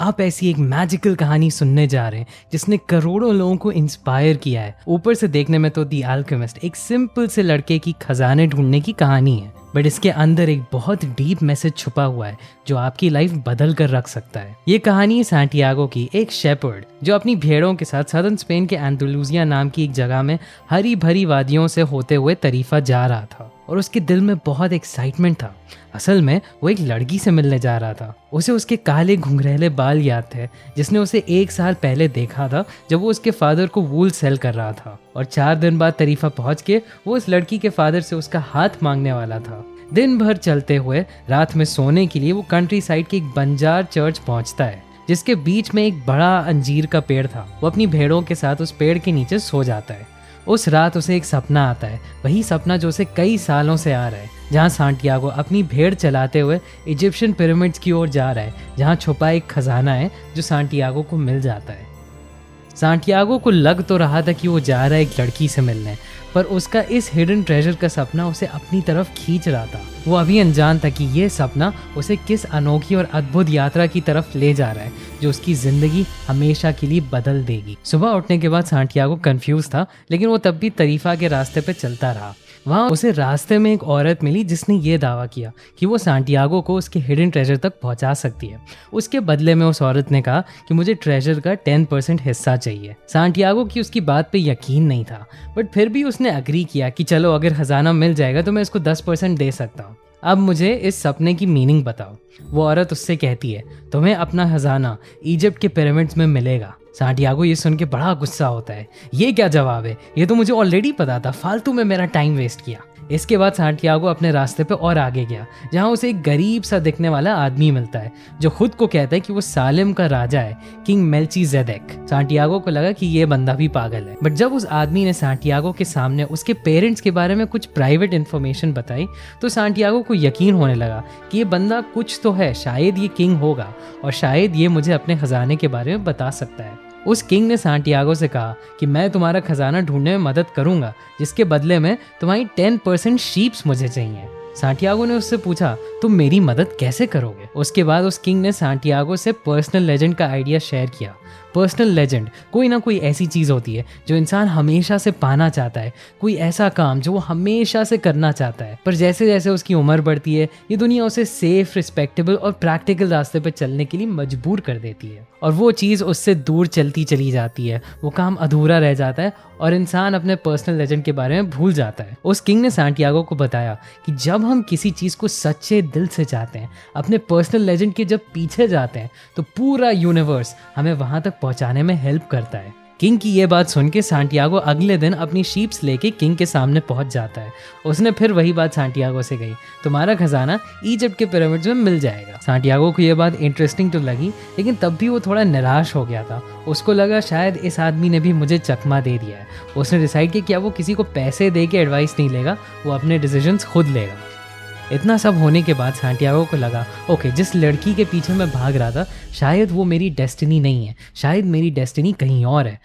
आप ऐसी एक मैजिकल कहानी सुनने जा रहे हैं जिसने करोड़ों लोगों को इंस्पायर किया है। ऊपर से देखने में तो द अल्केमिस्ट एक सिंपल से लड़के की खजाने ढूंढने की कहानी है, बट इसके अंदर एक बहुत डीप मैसेज छुपा हुआ है जो आपकी लाइफ बदल कर रख सकता है। ये कहानी है सैंटियागो की, एक शेपर्ड जो अपनी भेड़ों के साथ सदर्न स्पेन के एंडालुसिया नाम की एक जगह में हरी भरी वादियों से होते हुए तरीफा जा रहा था और उसके दिल में बहुत एक्साइटमेंट था। असल में वो एक लड़की से मिलने जा रहा था। उसे उसके काले घुंघरैले बाल याद थे जिसने उसे 1 साल पहले देखा था जब वो उसके फादर को वूल सेल कर रहा था, और 4 दिन बाद तरीफा पहुंच के वो उस लड़की के फादर से उसका हाथ मांगने वाला था। दिन भर चलते हुए रात में सोने के लिए वो कंट्री साइड के एक बंजार चर्च पहुंचता है जिसके बीच में एक बड़ा अंजीर का पेड़ था। वो अपनी भेड़ों के साथ उस पेड़ के नीचे सो जाता है। उस रात उसे एक सपना आता है, वही सपना जो उसे कई सालों से आ रहा है, जहाँ सैंटियागो अपनी भेड़ चलाते हुए इजिप्शियन पिरामिड्स की ओर जा रहा है, जहाँ छुपा एक खजाना है जो सैंटियागो को मिल जाता है। सैंटियागो को लग तो रहा था कि वो जा रहा है एक लड़की से मिलने, पर उसका इस हिडन ट्रेजर का सपना उसे अपनी तरफ खींच रहा था। वो अभी अनजान था कि ये सपना उसे किस अनोखी और अद्भुत यात्रा की तरफ ले जा रहा है जो उसकी जिंदगी हमेशा के लिए बदल देगी। सुबह उठने के बाद सैंटियागो कंफ्यूज था, लेकिन वो तब भी तरीफा के रास्ते पे चलता रहा। वहाँ उसे रास्ते में एक औरत मिली जिसने ये दावा किया कि वो सैंटियागो को उसके हिडन ट्रेजर तक पहुँचा सकती है। उसके बदले में उस औरत ने कहा कि मुझे ट्रेजर का 10% हिस्सा चाहिए। सैंटियागो की उसकी बात पे यकीन नहीं था, बट फिर भी उसने अग्री किया कि चलो अगर खजाना मिल जाएगा तो मैं इसको 10% दे सकता हूँ। अब मुझे इस सपने की मीनिंग बताओ। वो औरत उससे कहती है, तुम्हें अपना खजाना इजिप्ट के पिरामिड्स में मिलेगा। सैंटियागो ये सुन के बड़ा गुस्सा होता है। ये क्या जवाब है, ये तो मुझे ऑलरेडी पता था, फालतू में मेरा टाइम वेस्ट किया। इसके बाद सैंटियागो अपने रास्ते पे और आगे गया, जहाँ उसे एक गरीब सा दिखने वाला आदमी मिलता है जो खुद को कहता है कि वो सालेम का राजा है, किंग मेल्चीजेडेक। सैंटियागो को लगा कि ये बंदा भी पागल है, बट जब उस आदमी ने सैंटियागो के सामने उसके पेरेंट्स के बारे में कुछ प्राइवेट इन्फॉर्मेशन बताई तो सैंटियागो को यकीन होने लगा कि ये बंदा कुछ तो है, शायद ये किंग होगा और शायद ये मुझे अपने खजाने के बारे में बता सकता है। उस किंग ने सैंटियागो से कहा कि मैं तुम्हारा खजाना ढूंढने में मदद करूंगा, जिसके बदले में तुम्हारी 10% शीप्स मुझे चाहिए। सैंटियागो ने उससे पूछा, तुम मेरी मदद कैसे करोगे? उसके बाद उस किंग ने सैंटियागो से पर्सनल लेजेंड का आइडिया शेयर किया। पर्सनल लेजेंड कोई ना कोई ऐसी चीज़ होती है जो इंसान हमेशा से पाना चाहता है, कोई ऐसा काम जो वो हमेशा से करना चाहता है, पर जैसे जैसे उसकी उम्र बढ़ती है ये दुनिया उसे सेफ, रिस्पेक्टेबल और प्रैक्टिकल रास्ते पर चलने के लिए मजबूर कर देती है और वो चीज़ उससे दूर चलती चली जाती है। वो काम अधूरा रह जाता है और इंसान अपने पर्सनल लेजेंड के बारे में भूल जाता है। उस किंग ने सैंटियागो को बताया कि जब हम किसी चीज़ को सच्चे दिल से चाहते हैं, अपने पर्सनल लेजेंड के जब पीछे जाते हैं, तो पूरा यूनिवर्स हमें वहाँ तक पहुँचाने में हेल्प करता है। किंग की ये बात सुन के सैंटियागो अगले दिन अपनी शीप्स लेके किंग के सामने पहुंच जाता है। उसने फिर वही बात सैंटियागो से कही, तुम्हारा खजाना इजिप्ट के पिरामिड्स में मिल जाएगा। सैंटियागो को ये बात इंटरेस्टिंग तो लगी, लेकिन तब भी वो थोड़ा निराश हो गया था। उसको लगा शायद इस आदमी ने भी मुझे चकमा दे दिया है। उसने डिसाइड किया कि अब वो किसी को पैसे दे के एडवाइस नहीं लेगा, वो अपने डिसीजंस खुद लेगा। इतना सब होने के बाद सैंटियागो को लगा, ओके, जिस लड़की के पीछे मैं भाग रहा था शायद वो मेरी डेस्टिनी नहीं है, शायद मेरी डेस्टिनी कहीं और है।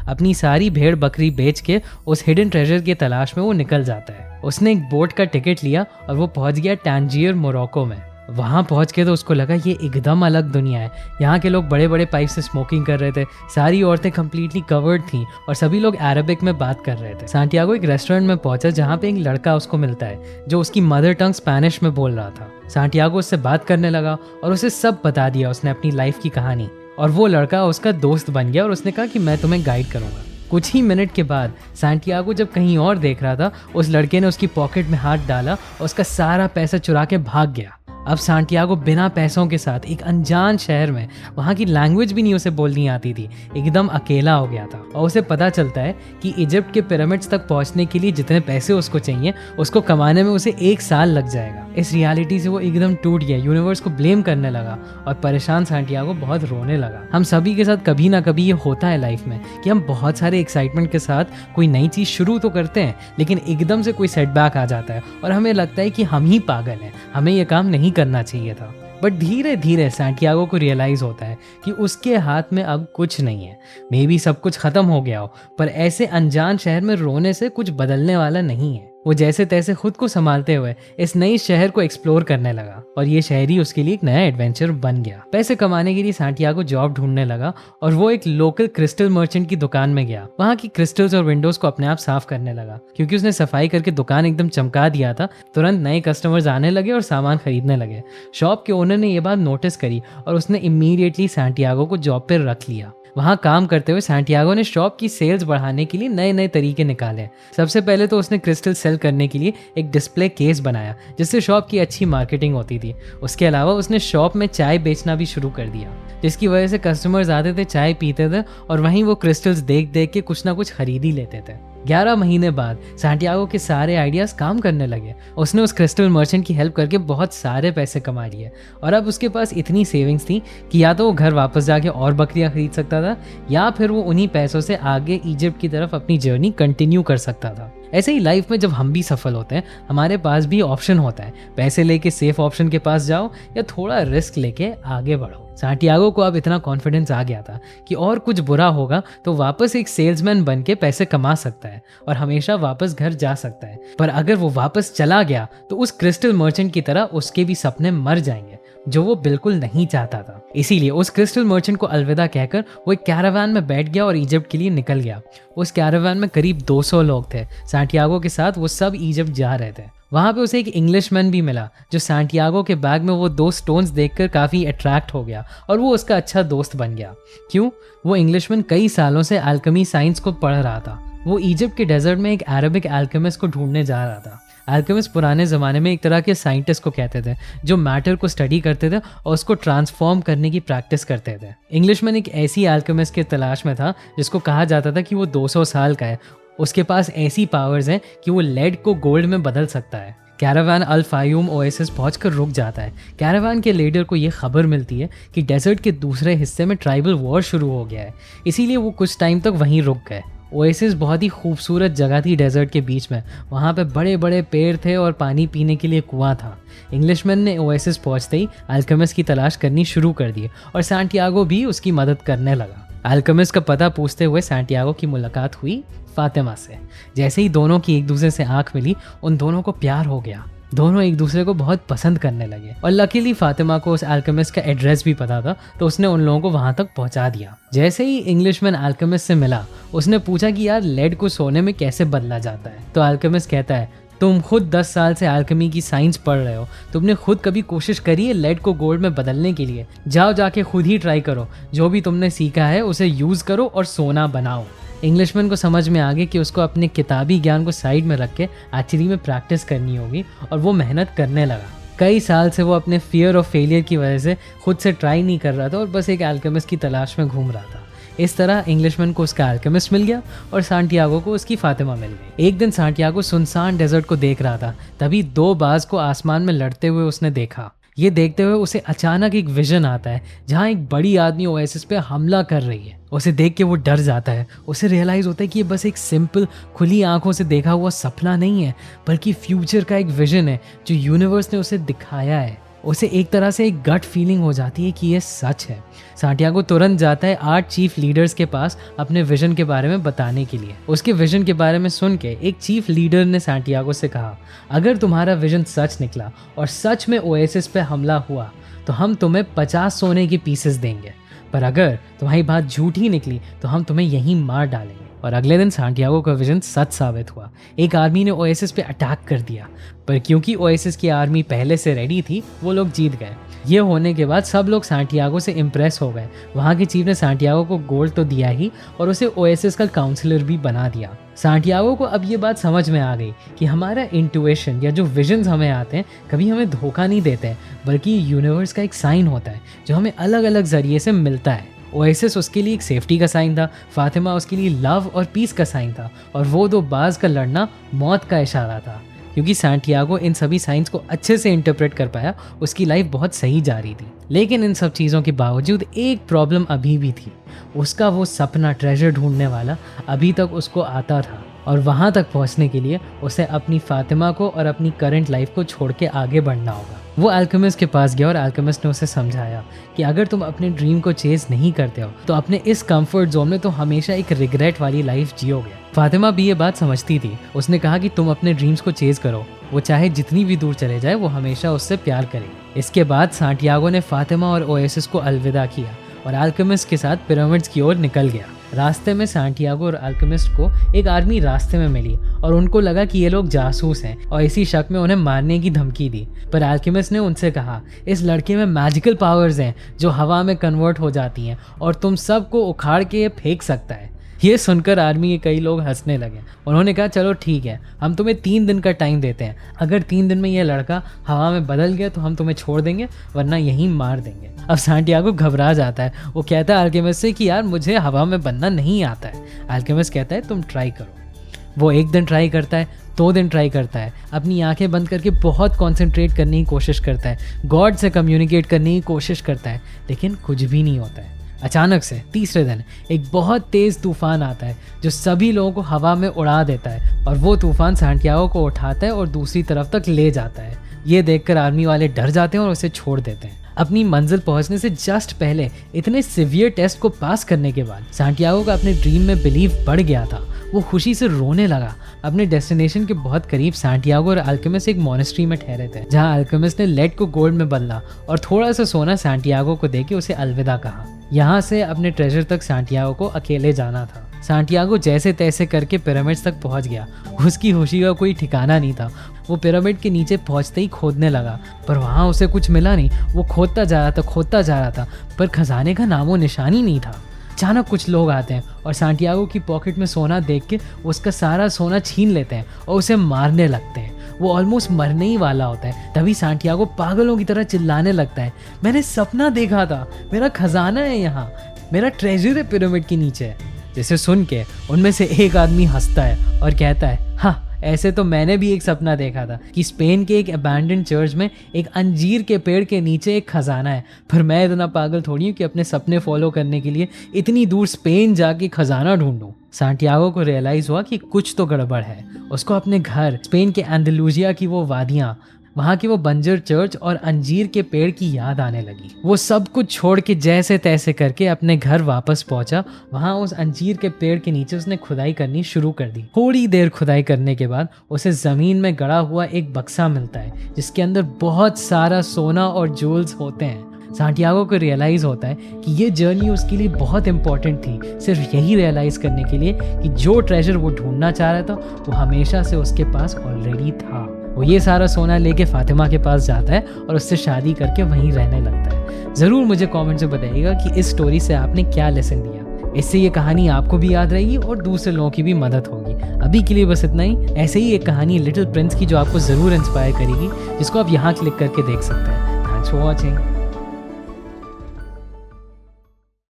अपनी सारी भेड़ बकरी बेच के उस हिडन ट्रेजर की तलाश में वो निकल जाता है। उसने एक बोट का टिकट लिया और वो पहुंच गया टांजियर, मोरक्को में। वहाँ पहुँच के तो उसको लगा ये एकदम अलग दुनिया है। यहाँ के लोग बड़े बड़े पाइप से स्मोकिंग कर रहे थे, सारी औरतें कम्प्लीटली कवर्ड थीं और सभी लोग अरबिक में बात कर रहे थे। सैंटियागो एक रेस्टोरेंट में पहुंचा जहाँ पे एक लड़का उसको मिलता है जो उसकी मदर टंग स्पेनिश में बोल रहा था। सैंटियागो उससे बात करने लगा और उसे सब बता दिया उसने अपनी लाइफ की कहानी, और वो लड़का उसका दोस्त बन गया और उसने कहा कि मैं तुम्हें गाइड करूँगा। कुछ ही मिनट के बाद सैंटियागो जब कहीं और देख रहा था, उस लड़के ने उसकी पॉकेट में हाथ डाला और उसका सारा पैसा चुरा के भाग गया। अब सैंटियागो बिना पैसों के साथ एक अनजान शहर में, वहाँ की लैंग्वेज भी नहीं उसे बोलनी आती थी, एकदम अकेला हो गया था। और उसे पता चलता है कि इजिप्ट के पिरामिड्स तक पहुँचने के लिए जितने पैसे उसको चाहिए उसको कमाने में उसे 1 साल लग जाएगा। इस रियलिटी से वो एकदम टूट गया, यूनिवर्स को ब्लेम करने लगा और परेशान सैंटियागो बहुत रोने लगा। हम सभी के साथ कभी ना कभी ये होता है लाइफ में कि हम बहुत सारे एक्साइटमेंट के साथ कोई नई चीज़ शुरू तो करते हैं, लेकिन एकदम से कोई सेटबैक आ जाता है और हमें लगता है कि हम ही पागल हैं, हमें ये काम नहीं करना चाहिए था। बट धीरे धीरे सैंटियागो को रियलाइज होता है कि उसके हाथ में अब कुछ नहीं है। मे बी सब कुछ खत्म हो गया हो, पर ऐसे अनजान शहर में रोने से कुछ बदलने वाला नहीं है। वो जैसे तैसे खुद को संभालते हुए इस नई शहर को एक्सप्लोर करने लगा और ये शहर ही उसके लिए एक नया एडवेंचर बन गया। पैसे कमाने के लिए सांटियागो जॉब ढूंढने लगा और वो एक लोकल क्रिस्टल मर्चेंट की दुकान में गया। वहाँ की क्रिस्टल्स और विंडोज को अपने आप साफ करने लगा। क्योंकि उसने सफाई करके दुकान एकदम चमका दिया था, तुरंत नए कस्टमर्स आने लगे और सामान खरीदने लगे। शॉप के ओनर ने ये बात नोटिस करी और उसने इमीडिएटली सांटियागो को जॉब पर रख लिया। वहाँ काम करते हुए सांटियागो ने शॉप की सेल्स बढ़ाने के लिए नए नए तरीके निकाले। सबसे पहले तो उसने क्रिस्टल सेल करने के लिए एक डिस्प्ले केस बनाया जिससे शॉप की अच्छी मार्केटिंग होती थी। उसके अलावा उसने शॉप में चाय बेचना भी शुरू कर दिया, जिसकी वजह से कस्टमर्स आते थे, चाय पीते थे और वहीं वो क्रिस्टल्स देख देख के कुछ ना कुछ खरीद ही लेते थे। 11 महीने बाद सांटियागो के सारे आइडियाज काम करने लगे। उसने उस क्रिस्टल मर्चेंट की हेल्प करके बहुत सारे पैसे कमा लिए और अब उसके पास इतनी सेविंग्स थी कि या तो वो घर वापस जाके और बकरियां खरीद सकता था या फिर वो उन्हीं पैसों से आगे इजिप्ट की तरफ अपनी जर्नी कंटिन्यू कर सकता था। ऐसे ही लाइफ में जब हम भी सफल होते हैं, हमारे पास भी ऑप्शन होता है। पैसे लेके सेफ ऑप्शन के पास जाओ या थोड़ा रिस्क लेके आगे बढ़ो। सांटियागो को अब इतना कॉन्फिडेंस आ गया था कि और कुछ बुरा होगा तो वापस एक सेल्समैन बन के पैसे कमा सकता है और हमेशा वापस घर जा सकता है। पर अगर वो वापस चला गया तो उस क्रिस्टल मर्चेंट की तरह उसके भी सपने मर जाएंगे, जो वो बिल्कुल नहीं चाहता था। इसीलिए उस क्रिस्टल मर्चेंट को अलविदा कहकर वो एक कैरावान में बैठ गया और इजिप्ट के लिए निकल गया। उस कैरावान में करीब 200 लोग थे। सांटियागो के साथ वो सब इजिप्ट जा रहे थे। वहाँ पे उसे एक इंग्लिशमैन भी मिला जो सांटियागो के बैग में वो 2 स्टोन्स देखकर काफ़ी अट्रैक्ट हो गया और वो उसका अच्छा दोस्त बन गया। क्यों? वो इंग्लिशमैन कई सालों से अल्केमी साइंस को पढ़ रहा था। वो इजिप्ट के डेजर्ट में एक अरबिक अल्केमिस्ट को ढूंढने जा रहा था। अल्केमिस्ट पुराने ज़माने में एक तरह के साइंटिस्ट को कहते थे जो मैटर को स्टडी करते थे और उसको ट्रांसफॉर्म करने की प्रैक्टिस करते थे। इंग्लिशमैन एक ऐसी अल्केमिस्ट की तलाश में था जिसको कहा जाता था कि वो 200 साल का है। उसके पास ऐसी पावर्स हैं कि वो लेड को गोल्ड में बदल सकता है। कैरावान अल फायूम ओएसिस पहुंचकर रुक जाता है। कैरावान के लीडर को ये खबर मिलती है कि डेजर्ट के दूसरे हिस्से में ट्राइबल वॉर शुरू हो गया है, इसीलिए वो कुछ टाइम तक वहीं रुक गए। ओएसिस बहुत ही खूबसूरत जगह थी डेजर्ट के बीच में। वहाँ पे बड़े बड़े पेड़ थे और पानी पीने के लिए कुआं था। इंग्लिशमैन ने ओएसिस पहुँचते ही अल्केमिस्ट की तलाश करनी शुरू कर दी और सांटियागो भी उसकी मदद करने लगा। अल्केमिस्ट का पता पूछते हुए सांटियागो की मुलाकात हुई फातिमा से। जैसे ही दोनों की एक दूसरे से आंख मिली, उन दोनों को प्यार हो गया। दोनों एक दूसरे को बहुत पसंद करने लगे और लकीली फातिमा को उस अल्केमिस्ट का एड्रेस भी पता था, तो उसने उन लोगों को वहां तक पहुंचा दिया। जैसे ही इंग्लिशमैन अल्केमिस्ट से मिला, उसने पूछा कि यार लेड को सोने में कैसे बदला जाता है। तो अल्केमिस्ट कहता है, तुम खुद 10 साल से अल्केमी की साइंस पढ़ रहे हो, तुमने खुद कभी कोशिश करी है लेड को गोल्ड में बदलने के लिए? जाओ जाके खुद ही ट्राई करो, जो भी तुमने सीखा है उसे यूज करो और सोना बनाओ। इंग्लिशमैन को समझ में आ गया कि उसको अपने किताबी ज्ञान को साइड में रख के एक्चुअली में प्रैक्टिस करनी होगी और वो मेहनत करने लगा। कई साल से वो अपने फियर ऑफ फेलियर की वजह से खुद से ट्राई नहीं कर रहा था और बस एक अल्केमिस्ट की तलाश में घूम रहा था। इस तरह इंग्लिशमैन को उसका अल्केमिस्ट मिल गया और सांटियागो को उसकी फातिमा मिल गई। एक दिन सांटियागो सुनसान डेजर्ट को देख रहा था, तभी 2 बाज को आसमान में लड़ते हुए उसने देखा। ये देखते हुए उसे अचानक एक विजन आता है जहाँ एक बड़ी आदमी ओएसिस पे हमला कर रही है। उसे देख के वो डर जाता है। उसे रियलाइज होता है कि ये बस एक सिंपल खुली आंखों से देखा हुआ सपना नहीं है, बल्कि फ्यूचर का एक विजन है जो यूनिवर्स ने उसे दिखाया है। उसे एक तरह से एक गट फीलिंग हो जाती है कि ये सच है। सांटियागो तुरंत जाता है 8 चीफ लीडर्स के पास अपने विजन के बारे में बताने के लिए। उसके विजन के बारे में सुन के एक चीफ लीडर ने सांटियागो से कहा, अगर तुम्हारा विजन सच निकला और सच में ओएसिस पे हमला हुआ तो हम तुम्हें 50 सोने के पीसेस देंगे, पर अगर तुम्हारी बात झूठी निकली तो हम तुम्हें यहीं मार डालेंगे। और अगले दिन सांटियागो का विजन सच साबित हुआ। एक आर्मी ने ओएसिस पे अटैक कर दिया, पर क्योंकि ओएसिस की आर्मी पहले से रेडी थी, वो लोग जीत गए। ये होने के बाद सब लोग सांटियागो से इम्प्रेस हो गए। वहाँ के चीफ ने सांटियागो को गोल्ड तो दिया ही और उसे ओएसिस का काउंसलर भी बना दिया। सांटियागो को अब ये बात समझ में आ गई कि हमारा इंट्यूशन या जो विजन्स हमें आते हैं कभी हमें धोखा नहीं देते हैं, बल्कि यूनिवर्स का एक साइन होता है जो हमें अलग अलग जरिए से मिलता है। ओएसिस उसके लिए एक सेफ्टी का साइन था, फातिमा उसके लिए लव और पीस का साइन था, और वो 2 बाज का लड़ना मौत का इशारा था। क्योंकि सांटियागो इन सभी साइंस को अच्छे से इंटरप्रेट कर पाया, उसकी लाइफ बहुत सही जा रही थी। लेकिन इन सब चीज़ों के बावजूद एक प्रॉब्लम अभी भी थी। उसका वो सपना ट्रेजर ढूंढने वाला अभी तक उसको आता था। और वहाँ तक पहुँचने के लिए उसे अपनी फातिमा को और अपनी करंट लाइफ को छोड़ के आगे बढ़ना होगा। वो अल्केमिस्ट के पास गया और अल्केमिस्ट ने उसे समझाया कि अगर तुम अपने ड्रीम को चेज नहीं करते हो तो अपने इस कंफर्ट जोन में तो हमेशा एक रिग्रेट वाली लाइफ जियोगे। फातिमा भी ये बात समझती थी। उसने कहा कि तुम अपने ड्रीम्स को चेज करो, वो चाहे जितनी भी दूर चले जाए वो हमेशा उससे प्यार करेगी। इसके बाद सांटियागो ने फातिमा और ओएसिस को अलविदा किया और अल्केमिस्ट के साथ पिरामिड्स की ओर निकल गया। रास्ते में सांटियागो और अल्केमिस्ट को एक आर्मी रास्ते में मिली और उनको लगा कि ये लोग जासूस हैं और इसी शक में उन्हें मारने की धमकी दी। पर अल्केमिस्ट ने उनसे कहा, इस लड़के में मैजिकल पावर्स हैं जो हवा में कन्वर्ट हो जाती हैं और तुम सबको उखाड़ के ये फेंक सकता है। ये सुनकर आर्मी के कई लोग हंसने लगे। उन्होंने कहा, चलो ठीक है, हम तुम्हें 3 दिन का टाइम देते हैं। अगर 3 दिन में ये लड़का हवा में बदल गया तो हम तुम्हें छोड़ देंगे, वरना यहीं मार देंगे। अब सांटियागो घबरा जाता है। वो कहता है अल्केमिस्ट से कि यार मुझे हवा में बनना नहीं आता है। अल्केमिस्ट कहता है तुम ट्राई करो। वो 1 दिन ट्राई करता है, 2 दिन ट्राई करता है, अपनी आंखें बंद करके बहुत कॉन्सेंट्रेट करने की कोशिश करता है, गॉड से कम्युनिकेट करने की कोशिश करता है, लेकिन कुछ भी नहीं होता है। अचानक से तीसरे दिन एक बहुत तेज़ तूफान आता है जो सभी लोगों को हवा में उड़ा देता है और वो तूफान सांटियागो को उठाता है और दूसरी तरफ तक ले जाता है। ये देखकर आर्मी वाले डर जाते हैं और उसे छोड़ देते हैं। अपनी मंजिल पहुंचने से जस्ट पहले इतने सिवियर टेस्ट को पास करने के बाद सांटियागो का अपने ड्रीम में बिलीव बढ़ गया था। वो खुशी से रोने लगा। अपने डेस्टिनेशन के बहुत करीब सांटियागो और अल्केमिस्ट एक मॉनेस्ट्री में ठहरे थे, जहां अल्केमिस्ट ने लेड को गोल्ड में बदला और थोड़ा सा सोना सांटियागो को देके उसे अलविदा कहा। यहाँ से अपने ट्रेजर तक सांटियागो को अकेले जाना था। सांटियागो जैसे तैसे करके पिरामिड्स तक पहुंच गया। उसकी खुशी का कोई ठिकाना नहीं था। वो पिरामिड के नीचे पहुंचते ही खोदने लगा, पर वहाँ उसे कुछ मिला नहीं। वो खोदता जा रहा था, पर खजाने का नामो निशान ही नहीं था। अचानक कुछ लोग आते हैं और सांटियागो की पॉकेट में सोना देख के उसका सारा सोना छीन लेते हैं और उसे मारने लगते हैं। वो ऑलमोस्ट मरने ही वाला होता है। तभी सांटियागो पागलों की तरह चिल्लाने लगता है, मैंने सपना देखा था, मेरा खजाना है यहाँ, मेरा ट्रेजर है पिरामिड के नीचे। जिसे सुन के उनमें से एक आदमी हंसता है और कहता है, हाँ ऐसे तो मैंने भी एक सपना देखा था कि स्पेन के एक अबैंडन चर्च में एक अंजीर के पेड़ के नीचे एक खजाना है, पर मैं इतना पागल थोड़ी हूँ कि अपने सपने फॉलो करने के लिए इतनी दूर स्पेन जाके खजाना ढूंढूं। सांटियागो को रियलाइज हुआ कि कुछ तो गड़बड़ है। उसको अपने घर, स्पेन के एंडलूसिया की वो वादियाँ, वहाँ की वो बंजर चर्च और अंजीर के पेड़ की याद आने लगी। वो सब कुछ छोड़ के जैसे तैसे करके अपने घर वापस पहुंचा। वहाँ उस अंजीर के पेड़ के नीचे उसने खुदाई करनी शुरू कर दी। थोड़ी देर खुदाई करने के बाद उसे जमीन में गड़ा हुआ एक बक्सा मिलता है जिसके अंदर बहुत सारा सोना और ज्वेल्स होते हैं। सांटियागो को रियलाइज़ होता है कि ये जर्नी उसके लिए बहुत इंपॉर्टेंट थी, सिर्फ यही रियलाइज़ करने के लिए कि जो ट्रेजर वो ढूंढना चाह रहा था वो हमेशा से उसके पास ऑलरेडी था। वो ये सारा सोना लेके फातिमा के पास जाता है और उससे शादी करके वहीं रहने लगता है। ज़रूर मुझे कमेंट में बताइएगा कि इस स्टोरी से आपने क्या लेसन लिया। इससे ये कहानी आपको भी याद रहेगी और दूसरे लोगों की भी मदद होगी। अभी के लिए बस इतना ही। ऐसे ही एक कहानी लिटिल प्रिंस की जो आपको ज़रूर इंस्पायर करेगी, जिसको आप यहाँ क्लिक करके देख सकते हैं। Thanks for watching.